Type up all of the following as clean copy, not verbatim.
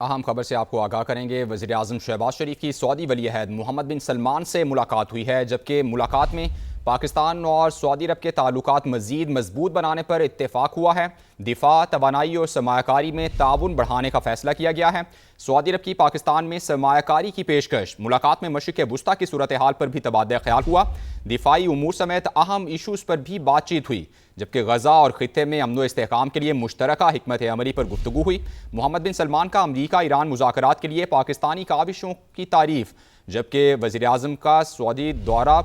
اہم خبر سے آپ کو آگاہ کریں گے۔ وزیر اعظم شہباز شریف کی سعودی ولی عہد محمد بن سلمان سے ملاقات ہوئی ہے، جبکہ ملاقات میں پاکستان اور سعودی عرب کے تعلقات مزید مضبوط بنانے پر اتفاق ہوا ہے۔ دفاع، توانائی اور سرمایہ کاری میں تعاون بڑھانے کا فیصلہ کیا گیا ہے۔ سعودی عرب کی پاکستان میں سرمایہ کاری کی پیشکش۔ ملاقات میں مشرق وسطیٰ کی صورتحال پر بھی تبادلہ خیال ہوا۔ دفاعی امور سمیت اہم ایشوز پر بھی بات چیت ہوئی، جبکہ غزہ اور خطے میں امن و استحکام کے لیے مشترکہ حکمت عملی پر گفتگو ہوئی۔ محمد بن سلمان کا امریکہ ایران مذاکرات کے لیے پاکستانی کاوشوں کی تعریف، جبکہ وزیر اعظم کا سعودی دورہ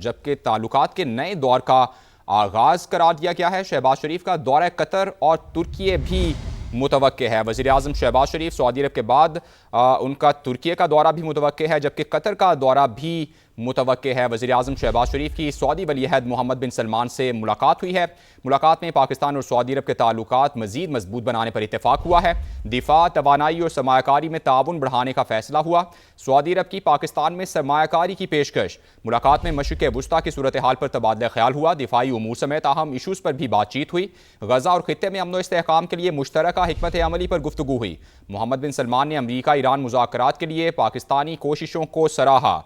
جبکہ تعلقات کے نئے دور کا آغاز قرار دیا گیا ہے۔ شہباز شریف کا دورہ قطر اور ترکیے بھی متوقع ہے۔ وزیر اعظم شہباز شریف سعودی عرب کے بعد ان کا ترکیے کا دورہ بھی متوقع ہے، جبکہ قطر کا دورہ بھی متوقع ہے۔ وزیر اعظم شہباز شریف کی سعودی ولی عہد محمد بن سلمان سے ملاقات ہوئی ہے۔ ملاقات میں پاکستان اور سعودی عرب کے تعلقات مزید مضبوط بنانے پر اتفاق ہوا ہے۔ دفاع، توانائی اور سرمایہ کاری میں تعاون بڑھانے کا فیصلہ ہوا۔ سعودی عرب کی پاکستان میں سرمایہ کاری کی پیشکش۔ ملاقات میں مشرق وسطیٰ کی صورتحال پر تبادلہ خیال ہوا۔ دفاعی امور سمیت اہم ایشوز پر بھی بات چیت ہوئی۔ غزہ اور خطے میں امن و استحکام کے لیے مشترکہ حکمت عملی پر گفتگو ہوئی۔ محمد بن سلمان نے امریکہ ایران مذاکرات کے لیے پاکستانی کوششوں کو سراہا۔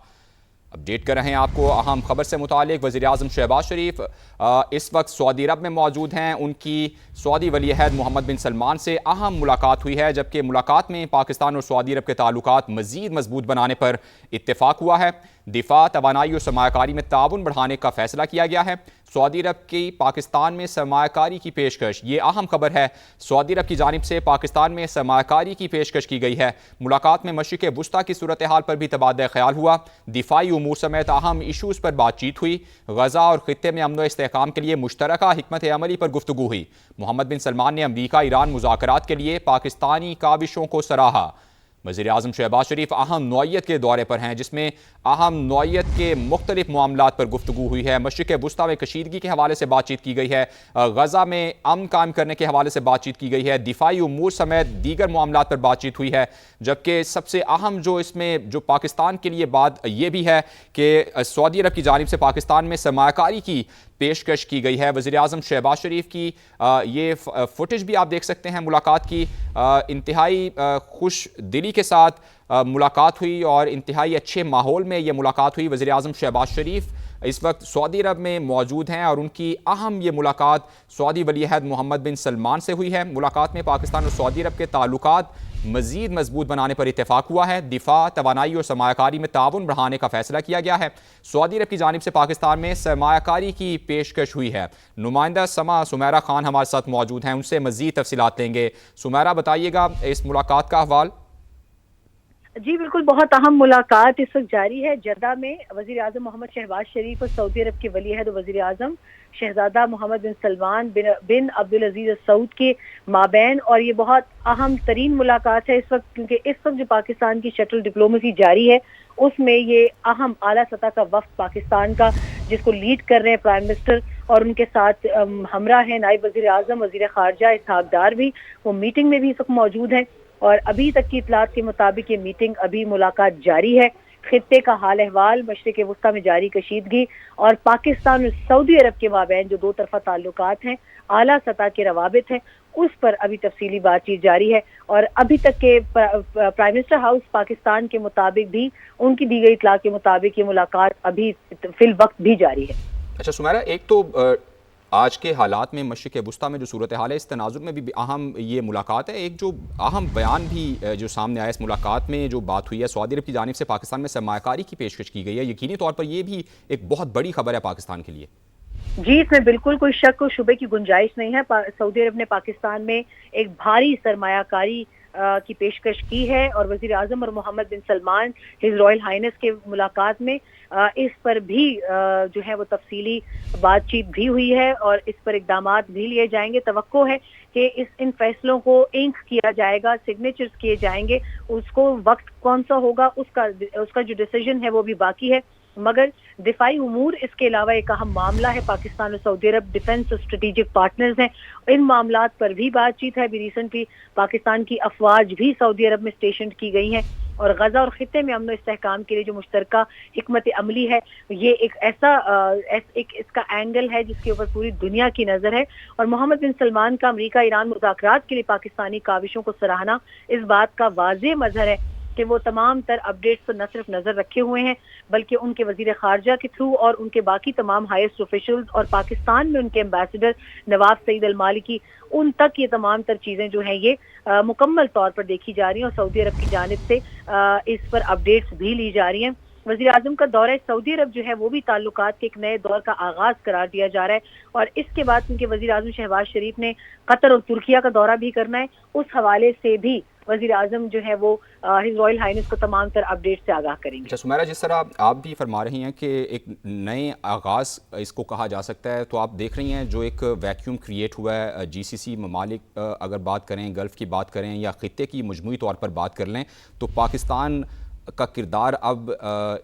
اپڈیٹ کر رہے ہیں آپ کو اہم خبر سے متعلق۔ وزیر اعظم شہباز شریف اس وقت سعودی عرب میں موجود ہیں۔ ان کی سعودی ولی عہد محمد بن سلمان سے اہم ملاقات ہوئی ہے، جبکہ ملاقات میں پاکستان اور سعودی عرب کے تعلقات مزید مضبوط بنانے پر اتفاق ہوا ہے۔ دفاع، توانائی اور سرمایہ کاری میں تعاون بڑھانے کا فیصلہ کیا گیا ہے۔ سعودی عرب کی پاکستان میں سرمایہ کاری کی پیشکش، یہ اہم خبر ہے۔ سعودی عرب کی جانب سے پاکستان میں سرمایہ کاری کی پیشکش کی گئی ہے۔ ملاقات میں مشرق وسطیٰ کی صورتحال پر بھی تبادلہ خیال ہوا۔ دفاعی امور سمیت اہم ایشوز پر بات چیت ہوئی۔ غزہ اور خطے میں امن و استحکام کے لیے مشترکہ حکمت عملی پر گفتگو ہوئی۔ محمد بن سلمان نے امریکہ ایران مذاکرات کے لیے پاکستانی کاوشوں کو سراہا۔ وزیر اعظم شہباز شریف اہم نوعیت کے دورے پر ہیں، جس میں اہم نوعیت کے مختلف معاملات پر گفتگو ہوئی ہے۔ مشرق وسطیٰ میں کشیدگی کے حوالے سے بات چیت کی گئی ہے۔ غزہ میں امن قائم کرنے کے حوالے سے بات چیت کی گئی ہے۔ دفاعی امور سمیت دیگر معاملات پر بات چیت ہوئی ہے، جبکہ سب سے اہم جو اس میں جو پاکستان کے لیے بات یہ بھی ہے کہ سعودی عرب کی جانب سے پاکستان میں سرمایہ کاری کی پیشکش کی گئی ہے۔ وزیر اعظم شہباز شریف کی یہ فوٹیج بھی آپ دیکھ سکتے ہیں ملاقات کی۔ انتہائی خوش دلی کے ساتھ ملاقات ہوئی اور انتہائی اچھے ماحول میں یہ ملاقات ہوئی۔ وزیر اعظم شہباز شریف اس وقت سعودی عرب میں موجود ہیں اور ان کی اہم یہ ملاقات سعودی ولی عہد محمد بن سلمان سے ہوئی ہے۔ ملاقات میں پاکستان اور سعودی عرب کے تعلقات مزید مضبوط بنانے پر اتفاق ہوا ہے۔ دفاع، توانائی اور سرمایہ کاری میں تعاون بڑھانے کا فیصلہ کیا گیا ہے۔ سعودی عرب کی جانب سے پاکستان میں سرمایہ کاری کی پیشکش ہوئی ہے۔ نمائندہ سما سمیرہ خان ہمارے ساتھ موجود ہیں، ان سے مزید تفصیلات لیں گے۔ سمیرہ، بتائیے گا اس ملاقات کا احوال۔ جی بالکل، بہت اہم ملاقات اس وقت جاری ہے جدہ میں۔ وزیر اعظم محمد شہباز شریف اور سعودی عرب کے ولی عہد وزیر اعظم شہزادہ محمد بن سلمان بن عبدالعزیز سعود کے مابین، اور یہ بہت اہم ترین ملاقات ہے اس وقت، کیونکہ اس وقت جو پاکستان کی شٹل ڈپلومیسی جاری ہے اس میں یہ اہم اعلیٰ سطح کا وفد پاکستان کا، جس کو لیڈ کر رہے ہیں پرائم منسٹر، اور ان کے ساتھ ہمراہ ہیں نائب وزیر اعظم وزیر خارجہ اسحاق ڈار بھی، وہ میٹنگ میں بھی اس وقت موجود ہیں۔ اور ابھی تک کی اطلاعات کے مطابق یہ میٹنگ ابھی ملاقات جاری ہے۔ خطے کا حال احوال، مشرق وسطیٰ میں جاری کشیدگی اور پاکستان اور سعودی عرب کے مابین جو دو طرفہ تعلقات ہیں، اعلیٰ سطح کے روابط ہیں، اس پر ابھی تفصیلی بات چیت جاری ہے۔ اور ابھی تک کے پرائم منسٹر ہاؤس پاکستان کے مطابق بھی، ان کی دی گئی اطلاع کے مطابق یہ ملاقات ابھی فی الوقت بھی جاری ہے۔ اچھا سمیرہ، ایک تو آج کے حالات میں مشرق وسطیٰ میں جو صورتحال ہے، اس تناظر میں بھی اہم یہ ملاقات ہے۔ ایک جو اہم بیان بھی جو سامنے آیا اس ملاقات میں، جو بات ہوئی ہے سعودی عرب کی جانب سے پاکستان میں سرمایہ کاری کی پیشکش کی گئی ہے، یقینی طور پر یہ بھی ایک بہت بڑی خبر ہے پاکستان کے لیے۔ جی، اس میں بالکل کوئی شک و شبے کی گنجائش نہیں ہے۔ سعودی عرب نے پاکستان میں ایک بھاری سرمایہ کاری کی پیشکش کی ہے، اور وزیر اعظم اور محمد بن سلمان ہز رائل ہائنس کے ملاقات میں اس پر بھی جو ہے وہ تفصیلی بات چیت بھی ہوئی ہے، اور اس پر اقدامات بھی لیے جائیں گے۔ توقع ہے کہ ان فیصلوں کو انک کیا جائے گا، سگنیچرز کیے جائیں گے۔ اس کو وقت کون سا ہوگا اس کا جو ڈیسیجن ہے وہ بھی باقی ہے، مگر دفاعی امور اس کے علاوہ ایک اہم معاملہ ہے۔ پاکستان اور سعودی عرب ڈیفنس اور اسٹریٹجک پارٹنرز ہیں، ان معاملات پر بھی بات چیت ہے۔ بھی ریسنٹلی پاکستان کی افواج بھی سعودی عرب میں اسٹیشنڈ کی گئی ہیں، اور غزہ اور خطے میں امن و استحکام کے لیے جو مشترکہ حکمت عملی ہے، یہ ایک ایسا اس کا اینگل ہے جس کے اوپر پوری دنیا کی نظر ہے، اور محمد بن سلمان کا امریکہ ایران مذاکرات کے لیے پاکستانی کاوشوں کو سراہنا اس بات کا واضح مظہر ہے کہ وہ تمام تر اپڈیٹس پر نہ صرف نظر رکھے ہوئے ہیں بلکہ ان کے وزیر خارجہ کے تھرو اور ان کے باقی تمام ہائیسٹ آفیشلز اور پاکستان میں ان کے ایمبیسڈر نواب سعید المالکی، ان تک یہ تمام تر چیزیں جو ہیں یہ مکمل طور پر دیکھی جا رہی ہیں اور سعودی عرب کی جانب سے اس پر اپڈیٹس بھی لی جا رہی ہیں۔ وزیر اعظم کا دورہ سعودی عرب جو ہے وہ بھی تعلقات کے ایک نئے دور کا آغاز قرار دیا جا رہا ہے، اور اس کے بعد ان کے وزیر اعظم شہباز شریف نے قطر اور ترکیہ کا دورہ بھی کرنا ہے، اس حوالے سے بھی وزیر اعظم جو ہے وہ ہز رائل ہائنس کو تمام تر اپڈیٹ سے آگاہ کریں گے۔ اچھا سمیرہ، جس طرح آپ بھی فرما رہی ہیں کہ ایک نئے آغاز اس کو کہا جا سکتا ہے، تو آپ دیکھ رہی ہیں جو ایک ویکیوم کریٹ ہوا ہے جی سی سی ممالک اگر بات کریں، گلف کی بات کریں یا خطے کی مجموعی طور پر بات کر لیں، تو پاکستان کا کردار اب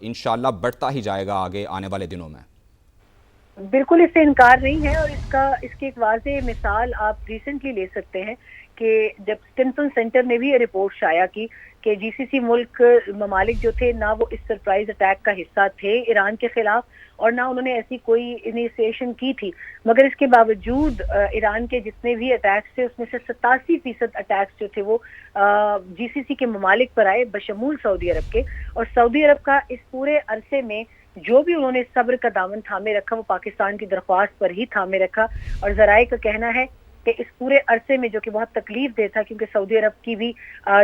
انشاءاللہ بڑھتا ہی جائے گا آگے آنے والے دنوں میں۔ بالکل اس سے انکار نہیں ہے، اور اس کی ایک واضح مثال آپ ریسنٹلی لے سکتے ہیں کہ جب اسٹنسن سینٹر نے بھی یہ رپورٹ شائع کی کہ جی سی سی ملک ممالک جو تھے نہ وہ اس سرپرائز اٹیک کا حصہ تھے ایران کے خلاف، اور نہ انہوں نے ایسی کوئی انیشیشن کی تھی، مگر اس کے باوجود ایران کے جتنے بھی اٹیکس تھے اس میں سے 87% اٹیکس جو تھے وہ جی سی سی کے ممالک پر آئے بشمول سعودی عرب کے، اور سعودی عرب کا اس پورے عرصے میں جو بھی انہوں نے صبر کا دامن تھامے رکھا وہ پاکستان کی درخواست پر ہی تھامے رکھا، اور ذرائع کا کہنا ہے کہ اس پورے عرصے میں جو کہ بہت تکلیف دہ تھا کیونکہ سعودی عرب کی بھی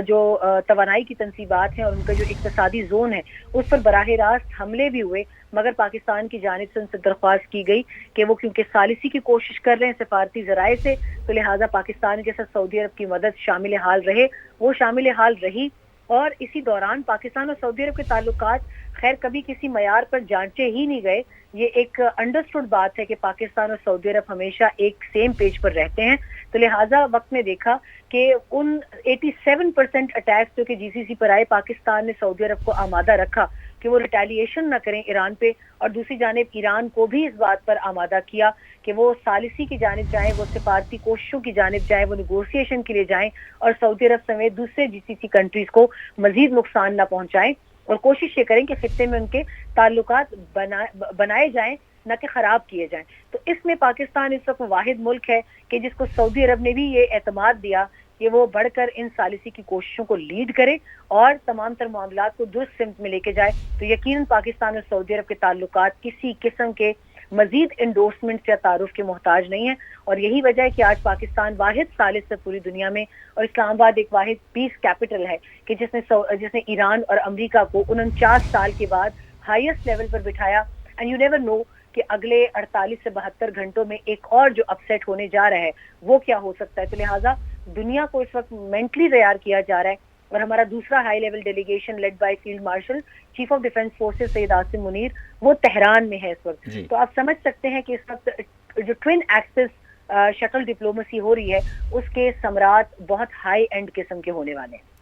جو توانائی کی تنصیبات ہیں اور ان کا جو اقتصادی زون ہے اس پر براہ راست حملے بھی ہوئے، مگر پاکستان کی جانب سے ان سے درخواست کی گئی کہ وہ کیونکہ ثالثی کی کوشش کر رہے ہیں سفارتی ذرائع سے، تو لہٰذا پاکستان کے ساتھ سعودی عرب کی مدد شامل حال رہے، وہ شامل حال رہی، اور اسی دوران پاکستان اور سعودی عرب کے تعلقات خیر کبھی کسی معیار پر جانچے ہی نہیں گئے۔ یہ ایک انڈرسٹوڈ بات ہے کہ پاکستان اور سعودی عرب ہمیشہ ایک سیم پیج پر رہتے ہیں، تو لہٰذا وقت میں دیکھا کہ ان 87% اٹیکس جو کہ جی سی سی پر آئے، پاکستان نے سعودی عرب کو آمادہ رکھا کہ وہ ریٹیلیشن نہ کریں ایران پہ، اور دوسری جانب ایران کو بھی اس بات پر آمادہ کیا کہ وہ ثالثی کی جانب جائیں، وہ سفارتی کوششوں کی جانب جائیں، وہ نیگوسیشن کے لیے جائیں، اور سعودی عرب سمیت دوسرے جی سی سی کنٹریز کو مزید نقصان نہ پہنچائیں، اور کوشش یہ کریں کہ خطے میں ان کے تعلقات بنائے جائیں نہ کہ خراب کیے جائیں۔ تو اس میں پاکستان اس وقت واحد ملک ہے کہ جس کو سعودی عرب نے بھی یہ اعتماد دیا کہ وہ بڑھ کر ان ثالثی کی کوششوں کو لیڈ کرے اور تمام تر معاملات کو درست سمت میں لے کے جائے، تو یقیناً پاکستان اور سعودی عرب کے تعلقات کسی قسم کے مزید انڈورسمنٹ یا تعارف کے محتاج نہیں ہیں، اور یہی وجہ ہے کہ آج پاکستان واحد ثالث سے پوری دنیا میں، اور اسلام آباد ایک واحد پیس کیپٹل ہے کہ جس نے ایران اور امریکہ کو 49 سال کے بعد ہائیسٹ لیول پر بٹھایا، اینڈ یو نیور نو کہ اگلے 48 سے 72 گھنٹوں میں ایک اور جو اپ سیٹ ہونے جا رہا ہے وہ کیا ہو سکتا ہے، تو لہٰذا دنیا کو اس وقت مینٹلی تیار کیا جا رہا ہے، اور ہمارا دوسرا high level delegation led by field marshal chief of defence forces Syed Asim Munir وہ تہران میں ہے اس وقت، تو آپ سمجھ سکتے ہیں کہ اس وقت جو ٹوین ایکسس شٹل ڈپلومیسی ہو رہی ہے اس کے ثمرات بہت ہائی اینڈ قسم کے ہونے والے ہیں۔